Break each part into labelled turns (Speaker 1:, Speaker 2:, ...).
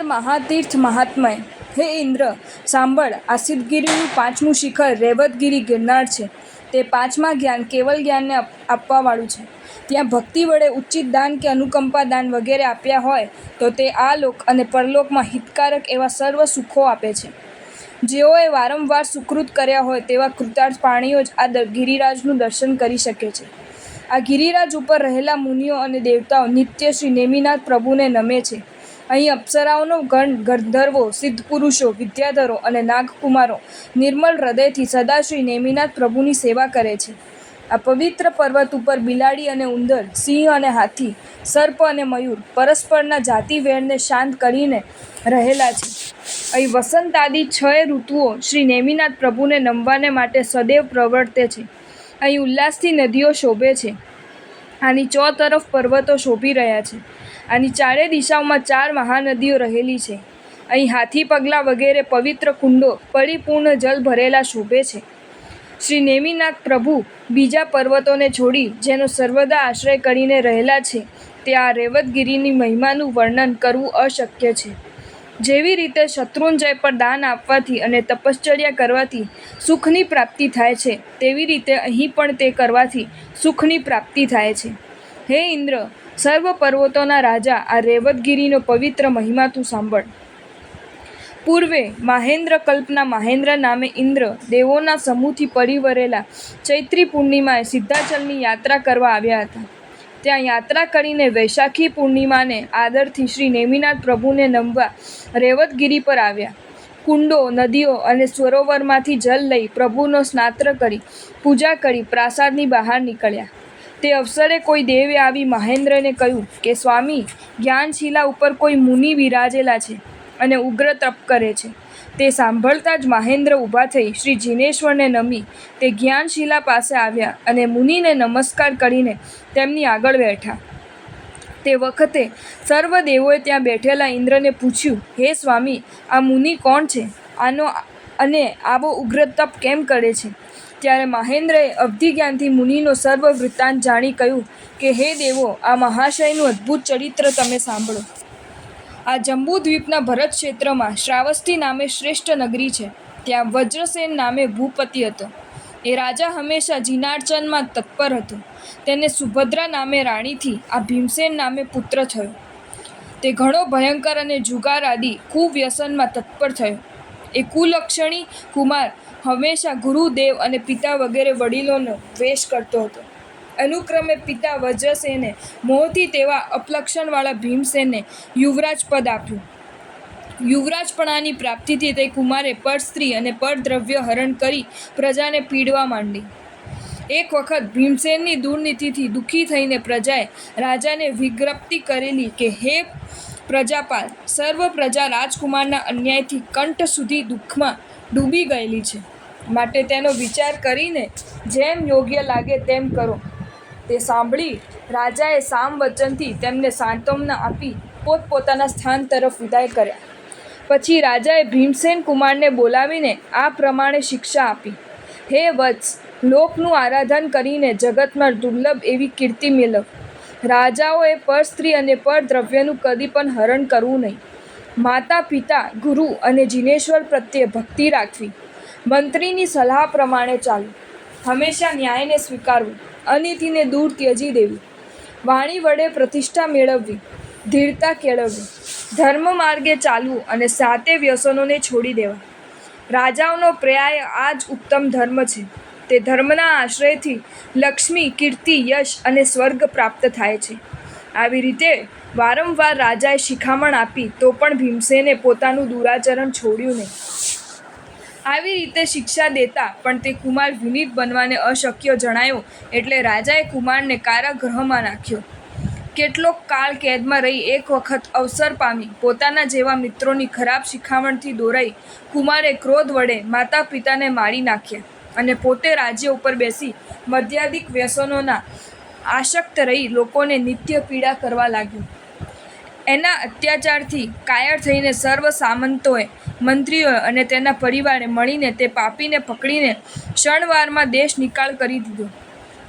Speaker 1: મહાતીર્થ મહાત્મય. હે ઇન્દ્ર, સાંભળ. આ સિદ્ધગિરિનું 5મું શિખર રેવતગિરી ગિરનાર છે. તે 5મા જ્ઞાન કેવલ જ્ઞાનને આપવાવાળું છે. ત્યાં ભક્તિ વડે ઉચિત દાન કે અનુકંપા દાન વગેરે આપ્યા હોય તો તે આ લોક અને પરલોકમાં હિતકારક એવા સર્વ સુખો આપે છે. જેઓએ વારંવાર સુકૃત કર્યા હોય તેવા કૃતાર્થ પ્રાણીઓ જ આ ગિરિરાજનું દર્શન કરી શકે છે. આ ગિરિરાજ ઉપર રહેલા મુનિઓ અને દેવતાઓ નિત્ય શ્રી નેમિનાથ પ્રભુને નમે છે. અહીં અપ્સરાઓનો ગણ, ગંધર્વો, સિદ્ધ પુરુષો, વિદ્યાધરો અને નાગકુમારો નિર્મળ હૃદયથી સદા શ્રી નેમિનાથ પ્રભુની સેવા કરે છે. આ પવિત્ર પર્વત ઉપર બિલાડી અને ઉંદર, સિંહ અને હાથી, સર્પ અને મયુર પરસ્પરના જાતિવેરને શાંત કરીને રહેલા છે. અહીં વસંત આદિ 6 ઋતુઓ શ્રી નેમિનાથ પ્રભુને નમવાને માટે સદૈવ પ્રવર્તે છે. અહીં ઉલ્લાસથી નદીઓ શોભે છે. આની ચોતરફ પર્વતો શોભી રહ્યા છે. આની ચારે દિશાઓમાં 4 મહાનદીઓ રહેલી છે. અહીં હાથી પગલા વગેરે પવિત્ર કુંડો પરિપૂર્ણ જલ ભરેલા શોભે છે. શ્રી નેમિનાથ પ્રભુ બીજા પર્વતોને છોડી જેનો સર્વદા આશ્રય કરીને રહેલા છે તે આ રેવતગિરીની મહિમાનું વર્ણન કરવું અશક્ય છે. જેવી રીતે શત્રુંજય પર દાન આપવાથી અને તપશ્ચર્યા કરવાથી સુખની પ્રાપ્તિ થાય છે, તેવી રીતે અહીં પણ તે કરવાથી સુખની પ્રાપ્તિ થાય છે. હે ઇન્દ્ર, સર્વ પર્વતોના રાજા, આ રેવતગિરીનો પવિત્ર મહિમા તું સાંભળ. પૂર્વે માહેન્દ્ર કલ્પના મહેન્દ્ર નામે ઇન્દ્ર દેવોના સમૂહથી પરિવરેલા ચૈત્રી પૂર્ણિમાએ સિદ્ધાચલની યાત્રા કરવા આવ્યા હતા. ત્યાં યાત્રા કરીને વૈશાખી પૂર્ણિમાને આદરથી શ્રી નેમિનાથ પ્રભુને નમવા રેવતગિરી પર આવ્યા. કુંડો, નદીઓ અને સરોવરમાંથી જલ લઈ પ્રભુનો સ્નાત્ર કરી પૂજા કરી પ્રાસાદની બહાર નીકળ્યા. તે અવસરે કોઈ દેવે આવી મહેન્દ્રને કહ્યું કે સ્વામી, જ્ઞાનશિલા ઉપર કોઈ મુનિ બિરાજેલા છે અને ઉગ્ર તપ કરે છે. તે સાંભળતા જ મહેન્દ્ર ઊભા થઈ શ્રી જિનેશ્વરને નમી તે જ્ઞાનશિલા પાસે આવ્યા અને મુનિને નમસ્કાર કરીને તેમની આગળ બેઠા. તે વખતે સર્વ દેવોએ ત્યાં બેઠેલા ઇન્દ્રને પૂછ્યું, હે સ્વામી, આ મુનિ કોણ છે? અને આવો ઉગ્ર તપ કેમ કરે છે? ત્યારે મહેન્દ્રએ અવધિ જ્ઞાનથી મુનિનો સર્વ વૃત્તાંત જાણી કહ્યું કે હે દેવો, આ મહાશયનું અદ્ભુત ચરિત્ર તમે સાંભળો. આ જંબુદ્વીપના ભરત ક્ષેત્રમાં શ્રાવસ્તી નામે શ્રેષ્ઠ નગરી છે. ત્યાં વજ્રસેન નામે ભૂપતિ હતો. એ રાજા હંમેશા જીનાર્ચનમાં તત્પર હતો. તેને સુભદ્રા નામે રાણીથી આ ભીમસેન નામે પુત્ર થયો. તે ઘણો ભયંકર અને જુગાર આદિ કુવ્યસનમાં તત્પર થયો. એ કુલક્ષણી કુમાર હંમેશા ગુરુ, દેવ અને પિતા વગેરે વડીલોનો દ્વેષ કરતો હતો. અનુક્રમે પિતા વજ્રસેને મોહથી તેવા અપલક્ષણવાળા ભીમસેનને યુવરાજ પદ આપ્યું. યુવરાજપણાની પ્રાપ્તિથી તે કુમારે પરસ્ત્રી અને પરદ્રવ્ય હરણ કરી પ્રજાને પીડવા માંડી. એક વખત ભીમસેનની દુર્નીતિથી દુઃખી થઈને પ્રજાએ રાજાને વિજ્ઞપ્તિ કરેલી કે હે પ્રજાપાલ, સર્વ પ્રજા રાજકુમારના અન્યાયથી કંઠ સુધી દુઃખમાં ડૂબી ગયેલી છે. માટે તેનો વિચાર કરીને જેમ યોગ્ય લાગે તેમ કરો. તે સાંભળી રાજાએ સામ વચનથી તેમને સાંત્વના આપી પોતપોતાના સ્થાન તરફ વિદાય કર્યા. પછી રાજાએ ભીમસેન કુમારને બોલાવીને આ પ્રમાણે શિક્ષા આપી. હે વત્સ, લોકનું આરાધન કરીને જગતમાં દુર્લભ એવી કીર્તિ મેળવ. રાજાઓએ પરસ્ત્રી અને પરદ્રવ્યનું કદી પણ હરણ કરવું નહીં. માતા, પિતા, ગુરુ અને જીનેશ્વર પ્રત્યે ભક્તિ રાખવી. મંત્રીની સલાહ પ્રમાણે ચાલવું. હંમેશા ન્યાયને સ્વીકારવું. અનીતિને દૂર ત્યજી દેવી. વાણી વડે પ્રતિષ્ઠા મેળવવી. ધીરતા કેળવવી. ધર્મ માર્ગે ચાલવું અને 7 વ્યસનોને છોડી દેવા. રાજાઓનો પર્યાય આ જ ઉત્તમ ધર્મ છે. તે ધર્મના આશ્રયથી લક્ષ્મી, કીર્તિ, યશ અને સ્વર્ગ પ્રાપ્ત થાય છે. આવી રીતે વારંવાર રાજાએ શિખામણ આપી તો પણ ભીમસેને પોતાનું દુરાચરણ છોડ્યું નહીં. આવી રીતે શિક્ષા દેતા પણ તે કુમાર વિનીત બનવાને અશક્ય જણાયો એટલે રાજાએ કુમારને કારાગૃહમાં નાખ્યો. કેટલોક કાળ કેદમાં રહી એક વખત અવસર પામી પોતાના જેવા મિત્રોની ખરાબ શિખામણથી દોરાઈ કુમારે ક્રોધ વડે માતા પિતાને મારી નાખ્યા અને પોતે રાજ્ય ઉપર બેસી મદ્યાધિક વ્યસનોના આસક્ત રહી લોકોને નિત્ય પીડા કરવા લાગ્યો. એના અત્યાચારથી કાયર થઈને સર્વ સામંતોએ, મંત્રીઓએ અને તેના પરિવારે મળીને તે પાપીને પકડીને ક્ષણવારમાં દેશ નિકાળ કરી દીધો.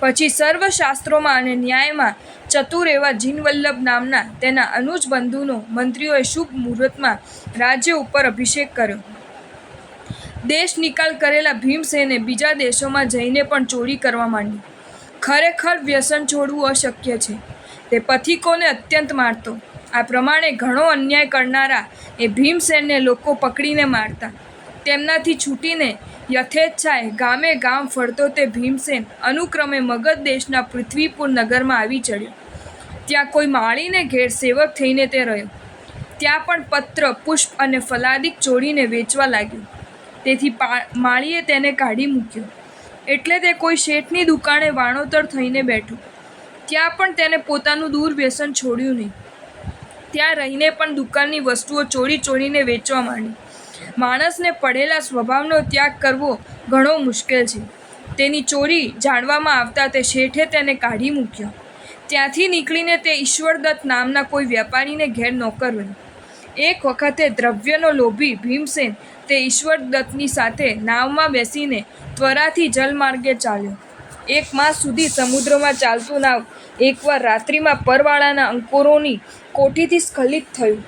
Speaker 1: પછી સર્વશાસ્ત્રોમાં અને ન્યાયમાં ચતુર એવા જીનવલ્લભ નામના તેના અનુજ બંધુનો મંત્રીઓએ શુભ મુહૂર્તમાં રાજ્ય ઉપર અભિષેક કર્યો. દેશ નિકાલ કરેલા ભીમસેને બીજા દેશોમાં જઈને પણ ચોરી કરવા માંડી. ખરેખર વ્યસન છોડવું અશક્ય છે. તે પથિકોને અત્યંત મારતો. આ પ્રમાણે ઘણો અન્યાય કરનારા એ ભીમસેનને લોકો પકડીને મારતા. તેમનાથી છૂટીને યથેચ્છાએ ગામે ગામ ફરતો તે ભીમસેન અનુક્રમે મગધ દેશના પૃથ્વીપુર નગરમાં આવી ચડ્યો. ત્યાં કોઈ માળીને ઘેર સેવક થઈને તે રહ્યો. ત્યાં પણ પત્ર, પુષ્પ અને ફલાદિક ચોરીને વેચવા લાગ્યો. તેથી માળીએ તેને કાઢી મૂક્યો. એટલે તે કોઈ શેઠની દુકાને વાણોતર થઈને બેઠો. ત્યાં પણ તેને પોતાનું દુર્વ્યસન છોડ્યું નહીં. ત્યાં રહીને પણ દુકાનની વસ્તુઓ ચોરીને વેચવા માંડી. માણસને પડેલા સ્વભાવનો ત્યાગ કરવો ઘણો મુશ્કેલ છે. તેની ચોરી જાણવામાં આવતા તે શેઠે તેને કાઢી મૂક્યો. ત્યાંથી નીકળીને તે ઈશ્વરદત્ત નામના કોઈ વેપારીને ઘેર નોકર બન્યો. એક વખતે દ્રવ્યનો લોભી ભીમસેન તે ઈશ્વરદત્તની સાથે નાવમાં બેસીને ત્વરાથી જલમાર્ગે ચાલ્યો. 1 માસ સુધી સમુદ્રમાં ચાલતું નાવ એકવાર રાત્રિમાં પરવાળાના અંકુરોની કોઠીથી સ્ખલિત થયું.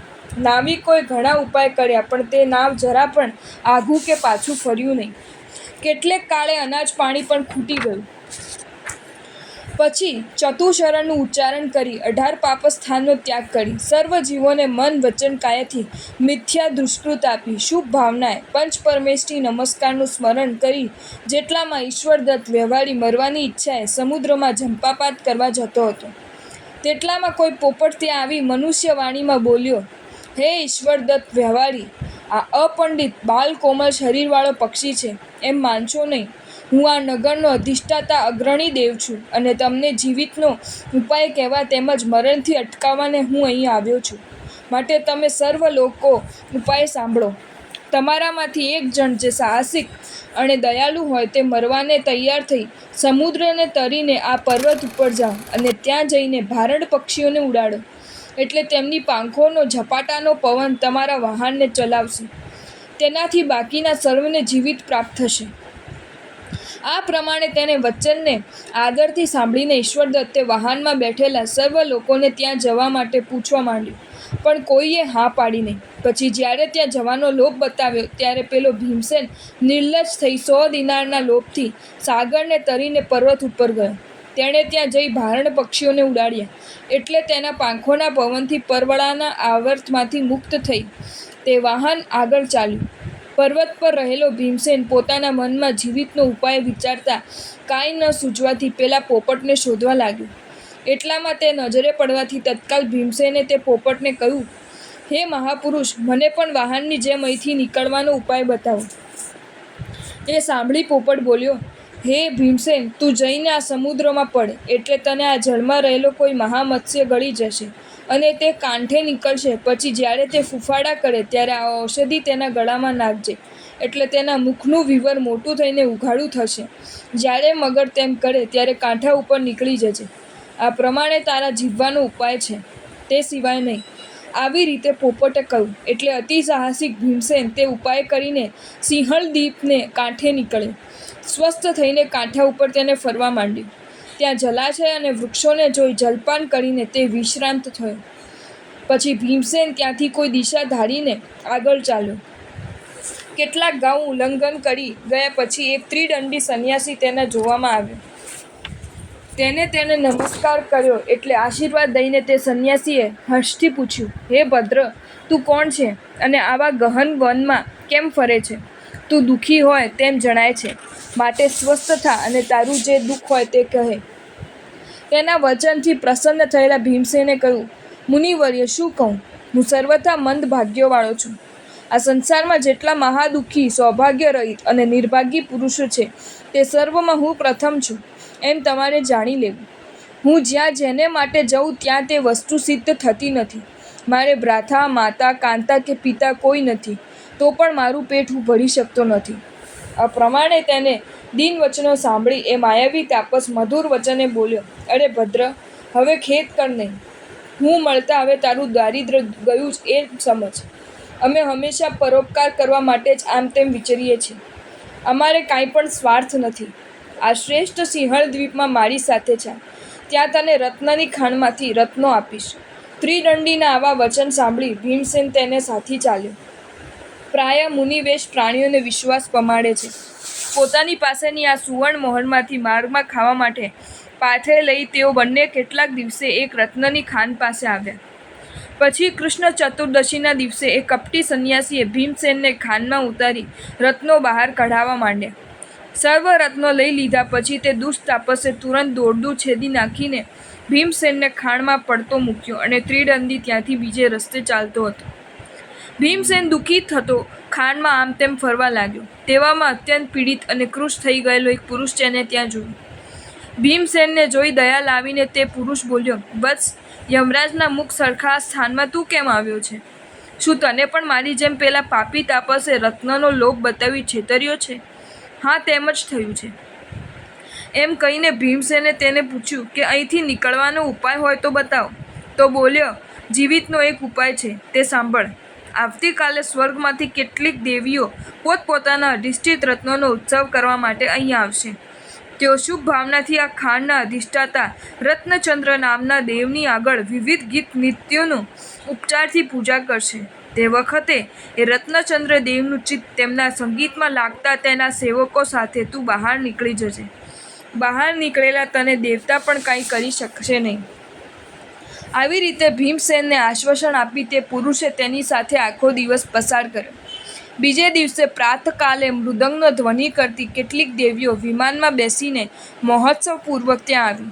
Speaker 1: નાવિકોએ ઘણા ઉપાય કર્યા, પણ તે નાવ જરા પણ આઘું કે પાછું ફર્યું નહીં. કેટલેક કાળે અનાજ પાણી પણ ખૂટી ગયું. પછી ચતુશરણનું ઉચ્ચારણ કરી 18 પાપસ્થાનનો ત્યાગ કરી સર્વ જીવોને મન વચન કાયાથી મિથ્યા દુષ્કૃત આપી શુભ ભાવનાએ પંચપરમેષ્ઠી નમસ્કારનું સ્મરણ કરી જેટલામાં ઈશ્વરદત્ત વ્યવહારી મરવાની ઈચ્છાએ સમુદ્રમાં ઝંપાપાત કરવા જતો હતો. તેટલામાં કોઈ પોપટ ત્યાં આવી મનુષ્ય વાણીમાં બોલ્યો, હે ઈશ્વરદત્ત વ્યવહારી, આ અપંડિત બાલકોમળ શરીરવાળો પક્ષી છે એમ માનશો નહીં. હું આ નગરનો અધિષ્ઠાતા અગ્રણી દેવ છું અને તમને જીવિતનો ઉપાય કહેવા તેમજ મરણથી અટકાવવાને હું અહીં આવ્યો છું. માટે તમે સર્વ લોકો ઉપાય સાંભળો. તમારામાંથી એક જણ જે સાહસિક અને દયાળુ હોય તે મરવાને તૈયાર થઈ સમુદ્રને તરીને આ પર્વત ઉપર જાઓ અને ત્યાં જઈને ભારડ પક્ષીઓને ઉડાડો. એટલે તેમની પાંખોનો ઝપાટાનો પવન તમારા વાહનને ચલાવશે. તેનાથી બાકીના સર્વને જીવિત પ્રાપ્ત થશે. આ પ્રમાણે તેને વચનને આદરથી સાંભળીને ઈશ્વરદત્તે વાહનમાં બેઠેલા સર્વ લોકોને ત્યાં જવા માટે પૂછવા માંડ્યું, પણ કોઈએ હા પાડી નહીં. પછી જ્યારે ત્યાં જવાનો લોભ બતાવ્યો ત્યારે પેલો ભીમસેન નિર્લજ્જ થઈ 100 દિનારના લોભથી સાગરને તરીને પર્વત ઉપર ગયો. તેણે ત્યાં જઈ ભારડ પક્ષીઓને ઉડાડ્યા. એટલે તેના પાંખોના પવનથી પરવળાના આવર્તમાંથી મુક્ત થઈ તે વાહન આગળ ચાલ્યું. પર્વત પર રહેલો ભીમસેન પોતાના મનમાં જીવિતનો ઉપાય વિચારતા કાંઈ ન સૂઝવાથી પેલા પોપટને શોધવા લાગ્યો. એટલામાં તે નજરે પડવાથી તત્કાલ ભીમસેને તે પોપટને કહ્યું, હે મહાપુરુષ, મને પણ વાહનની જેમ અહીંથી નીકળવાનો ઉપાય બતાવો. એ સાંભળી પોપટ બોલ્યો, હે ભીમસેન, તું જઈને આ સમુદ્રમાં પડ, એટલે તને આ જળમાં રહેલો કોઈ મહામત્સ્ય ગળી જશે અને તે કાંઠે નીકળશે. પછી જ્યારે તે ફૂફાડા કરે ત્યારે આ ઔષધિ તેના ગળામાં નાખજે, એટલે તેના મુખનું વિવર મોટું થઈને ઉઘાડું થશે. જ્યારે મગર તેમ કરે ત્યારે કાંઠા ઉપર નીકળી જજે. આ પ્રમાણે તારા જીવવાનો ઉપાય છે, તે સિવાય નહીં. આવી રીતે પોપટે કહ્યું. એટલે અતિ સાહસિક ભીમસેન તે ઉપાય કરીને સિંહળ દ્વીપને કાંઠે નીકળ્યો. સ્વસ્થ થઈને કાંઠા ઉપર તેને ફરવા માંડ્યું. ત્યાં જલાશય અને વૃક્ષોને જોઈ જલપાન કરીને તે વિશ્રાંત થયો. પછી ભીમસેન ત્યાંથી કોઈ દિશા ધારીને આગળ ચાલ્યો. કેટલાક ગાઉં ઉલ્લંઘન કરી ગયા પછી એક ત્રિદંડી સંન્યાસી તેને જોવામાં આવ્યો. તેને નમસ્કાર કર્યો. એટલે આશીર્વાદ દઈને તે સંન્યાસીએ હર્ષથી પૂછ્યું, હે ભદ્ર, તું કોણ છે અને આવા ગહન વનમાં કેમ ફરે છે? તું દુઃખી હોય તેમ જણાય છે, માટે સ્વસ્થ થા અને તારું જે દુઃખ હોય તે કહે. તેના વચનથી પ્રસન્ન થયેલા ભીમસેને કહ્યું, મુનિવર્ય, શું કહું? હું સર્વથા મંદ ભાગ્યવાળો છું. આ સંસારમાં જેટલા મહાદુઃખી, સૌભાગ્ય રહિત અને નિર્ભાગી પુરુષો છે તે સર્વમાં હું પ્રથમ છું એમ તમારે જાણી લેવું. હું જ્યાં જેને માટે જઉં ત્યાં તે વસ્તુ સિદ્ધ થતી નથી. મારે ભ્રાતા, માતા, કાંતા કે પિતા કોઈ નથી, તો પણ મારું પેટ હું ભરી શકતો નથી. આ પ્રમાણે તેને દીન વચનો સાંભળી એ માયાવી તાપસ મધુર વચને બોલ્યો, અરે ભદ્ર, હવે ખેદ કર નહીં. હું મળતા હવે તારું દારિદ્ર્ય ગયું જ એ સમજ. અમે હંમેશા પરોપકાર કરવા માટે જ આમ તેમ વિચરીએ છીએ. અમારે કાંઈ પણ સ્વાર્થ નથી. આ શ્રેષ્ઠ સિંહળ દ્વીપમાં મારી સાથે ચાલ, ત્યાં તને રત્નની ખાણમાંથી રત્નો આપીશ. ત્રિદંડીના આવા વચન સાંભળી ભીમસેન તેને સાથી ચાલ્યો. પ્રાય મુનિવેશ પ્રાણીઓને વિશ્વાસ પમાડે છે. પોતાની પાસેની આ સુવર્ણ મોહરમાંથી માર્ગમાં ખાવા માટે પાથરે લઈ તેઓ બંને કેટલાક દિવસે એક રત્નની ખાન પાસે આવ્યા. પછી કૃષ્ણ ચતુર્દશીના દિવસે એક કપટી સંન્યાસીએ ભીમસેનને ખાનમાં ઉતારી રત્નો બહાર કઢાવવા માંડ્યા. સર્વ રત્નો લઈ લીધા પછી તે દુષ્ટ તાપસે તુરંત દોરડું છેદી નાખીને ભીમસેનને ખાણમાં પડતો મૂક્યો અને ત્રિદંડી ત્યાંથી બીજે રસ્તે ચાલતો હતો. ભીમસેન દુઃખી થતો ખાણમાં આમ તેમ ફરવા લાગ્યો. તેવામાં અત્યંત પીડિત અને કૃશ થઈ ગયેલો એક પુરુષ તેને ત્યાં જોયો. ભીમસેનને જોઈ દયા લાવીને તે પુરુષ બોલ્યો, વત્સ, યમરાજના મુખ સરખા સ્થાનમાં તું કેમ આવ્યો છે? શું તને પણ મારી જેમ પેલા પાપી તાપસે રત્નનો લોભ બતાવી છેતર્યો છે? હા, તેમ જ થયું છે. એમ કહીને ભીમસેને તેને પૂછ્યું કે અહીંથી નીકળવાનો ઉપાય હોય તો બતાવ. તો બોલ્યો, જીવિતનો એક ઉપાય છે, તે સાંભળ. આવતીકાલે સ્વર્ગમાંથી કેટલીક દેવીઓ પોતપોતાના અધિષ્ઠિત રત્નોનો ઉત્સવ કરવા માટે અહીં આવશે. તેઓ શુભ ભાવનાથી આ ખાણના અધિષ્ઠાતા રત્નચંદ્ર નામના દેવની આગળ વિવિધ ગીત નૃત્યોનું ઉપચારથી પૂજા કરશે. તે વખતે એ રત્નચંદ્ર દેવનું ચિત્ત તેમના સંગીતમાં લાગતા તેના સેવકો સાથે તું બહાર નીકળી જજે. બહાર નીકળેલા તને દેવતા પણ કાંઈ કરી શકશે નહીં. આવી રીતે ભીમસેનને આશ્વાસન આપી તે પુરુષે તેની સાથે આખો દિવસ પસાર કર્યો. બીજે દિવસે પ્રાતકાલે મૃદંગનો ધ્વનિ કરતી કેટલીક દેવીઓ વિમાનમાં બેસીને મહોત્સવપૂર્વક ત્યાં આવી.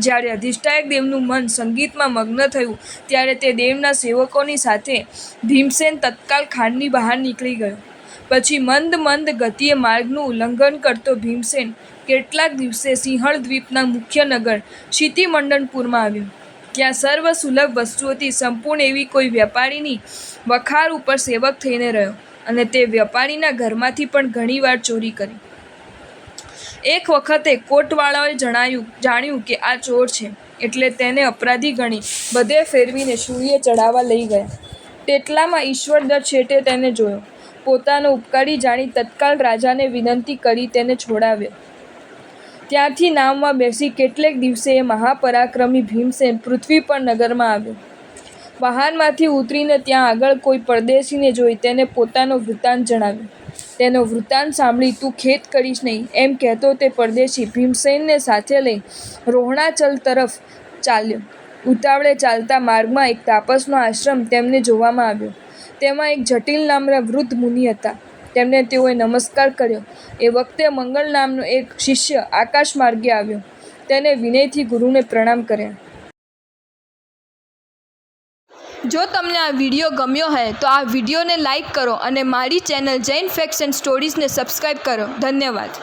Speaker 1: જ્યારે અધિષ્ઠાયક દેવનું મન સંગીતમાં મગ્ન થયું ત્યારે તે દેવના સેવકોની સાથે ભીમસેન તત્કાલ ખાણની બહાર નીકળી ગયો. પછી મંદ મંદ ગતિએ માર્ગનું ઉલ્લંઘન કરતો ભીમસેન કેટલાક દિવસે સિંહળ દ્વીપના મુખ્ય નગર શિતિમંડનપુરમાં આવ્યો. ત્યાં સર્વ સુલભ વસ્તુઓથી સંપૂર્ણ એવી કોઈ વેપારીની વખાર ઉપર સેવક થઈને રહ્યો અને તે વેપારીના ઘરમાંથી પણ ઘણીવાર ચોરી કરી. એક વખતે કોટવાળાએ જાણ્યું કે આ ચોર છે, એટલે તેને અપરાધી ગણી બધે ફેરવીને શૂળીએ ચડાવવા લઈ ગયા. તેટલામાં ઈશ્વરદત્ત શેઠે તેને જોયો. પોતાનો ઉપકારી જાણી તત્કાલ રાજાને વિનંતી કરી તેને છોડાવ્યો. ત્યાંથી નાવમાં બેસી કેટલેક દિવસે એ મહાપરાક્રમી ભીમસેન પૃથ્વી પર નગરમાં આવ્યો. વાહનમાંથી ઉતરીને ત્યાં આગળ કોઈ પરદેશીને જોઈ તેને પોતાનો વૃત્તાંત જણાવ્યો. તેનો વૃત્તાંત સાંભળી તું ખેદ કરીશ નહીં એમ કહેતો તે પરદેશી ભીમસેનને સાથે લઈ રોહણાચલ તરફ ચાલ્યો. ઉતાવળે ચાલતા માર્ગમાં એક તાપસનો આશ્રમ તેમને જોવામાં આવ્યો. તેમાં એક જટિલ નામના વૃદ્ધ મુનિ હતા. તેમને તેઓએ નમસ્કાર કર્યો. એ વખતે મંગળ નામનો એક શિષ્ય આકાશ માર્ગે આવ્યો. તેને વિનયથી ગુરુને પ્રણામ કર્યા. જો તમને આ વિડીયો ગમ્યો હોય તો આ વિડીયોને લાઈક કરો અને મારી ચેનલ જૈન ફેક્ટ્સ એન્ડ સ્ટોરીઝને સબસ્ક્રાઈબ કરો. ધન્યવાદ.